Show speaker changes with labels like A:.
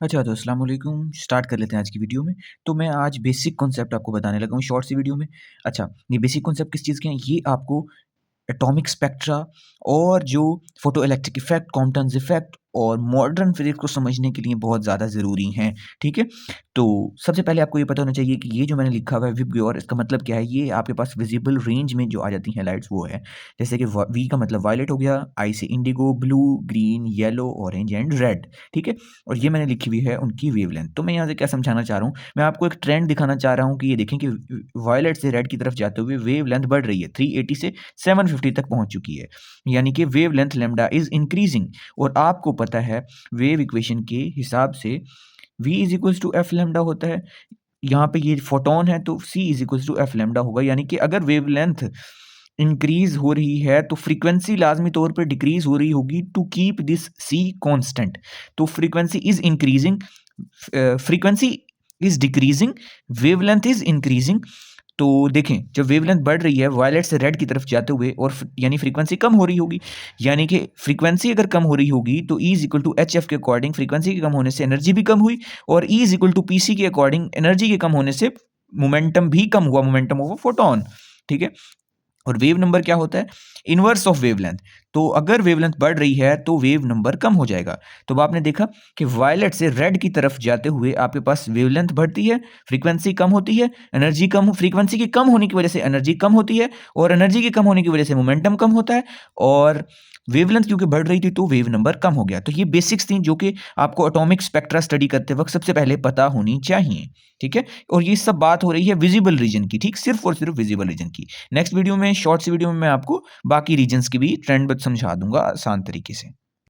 A: अच्छा, तो अस्सलाम वालेकुम। स्टार्ट कर लेते हैं आज की वीडियो में। तो मैं आज बेसिक कॉन्सेप्ट आपको बताने लगा हूँ शॉर्ट सी वीडियो में। अच्छा, ये बेसिक कॉन्सेप्ट किस चीज़ के हैं? ये आपको एटॉमिक स्पेक्ट्रा और जो फोटोइलेक्ट्रिक इफ़ेक्ट, कॉम्पटन्स इफ़ेक्ट और मॉडर्न फिज़िक्स को समझने के लिए बहुत ज़्यादा ज़रूरी हैं, ठीक है? तो सबसे पहले आपको ये पता होना चाहिए कि ये जो मैंने लिखा हुआ है विबग्योर, इसका मतलब क्या है? ये आपके पास विज़िबल रेंज में जो आ जाती हैं लाइट्स वो है। जैसे कि व वी का मतलब वायलेट हो गया, आई से Indigo, blue, green, yellow, orange and red, ठीक है? और ये मैंने लिखी हुई है उनकी वेवलेंथ। तो मैं यहाँ से क्या समझाना चाह रहा हूँ? मैं आपको एक ट्रेंड दिखाना चाह रहा हूँ कि ये देखें कि वायलेट से रेड की तरफ जाते हुए वेवलेंथ बढ़ रही है। 380 से 750 तक पहुंच चुकी है, यानी कि वेवलेंथ लैम्डा इज इंक्रीजिंग। और आपको पता है वेव इक्वेशन के हिसाब से v is equals to F lambda होता है। यहाँ पे ये फोटोन है तो c is equals to F lambda होगा, यानी कि अगर वेवलेंथ इंक्रीज हो रही है तो फ्रीक्वेंसी लाजमी तौर पर डिक्रीज हो रही होगी to keep this c constant. तो frequency is increasing, frequency is decreasing, wavelength is increasing. तो देखें जब वेवलेंथ बढ़ रही है वायलेट से रेड की तरफ जाते हुए और यानी फ्रीक्वेंसी कम हो रही होगी, यानी कि फ्रीक्वेंसी अगर कम हो रही होगी तो E is equal to H F के अकॉर्डिंग फ्रीक्वेंसी के कम होने से एनर्जी भी कम हुई, और E is equal to P C के अकॉर्डिंग एनर्जी के कम होने से मोमेंटम भी कम हुआ, मोमेंटम ऑफ अ फोटोन, ठीक है? और वेव नंबर क्या होता है? Inverse of wavelength. तो अगर वेवलेंथ बढ़ रही है तो वेव नंबर कम हो जाएगा। तो अब आपने देखा कि वायलेट से रेड की तरफ जाते हुए आपके पास वेवलेंथ बढ़ती है, फ्रीक्वेंसी कम होती है, एनर्जी कम, फ्रीक्वेंसी की कम होने की वजह से एनर्जी कम होती है, और एनर्जी के कम होने की वजह से मोमेंटम कम होता है, और वेवलेंथ क्योंकि बढ़ रही थी तो वेव नंबर कम हो गया। तो ये बेसिक्स थी जो कि आपको एटॉमिक स्पेक्ट्रा स्टडी करते वक्त सबसे पहले पता होनी चाहिए, ठीक है? और ये सब बात हो रही है विजिबल रीजन की, ठीक, सिर्फ और सिर्फ विजिबल रीजन की। नेक्स्ट वीडियो में, शॉर्ट सी वीडियो में मैं आपको बाकी रीजन्स की भी ट्रेंड समझा दूंगा आसान तरीके से।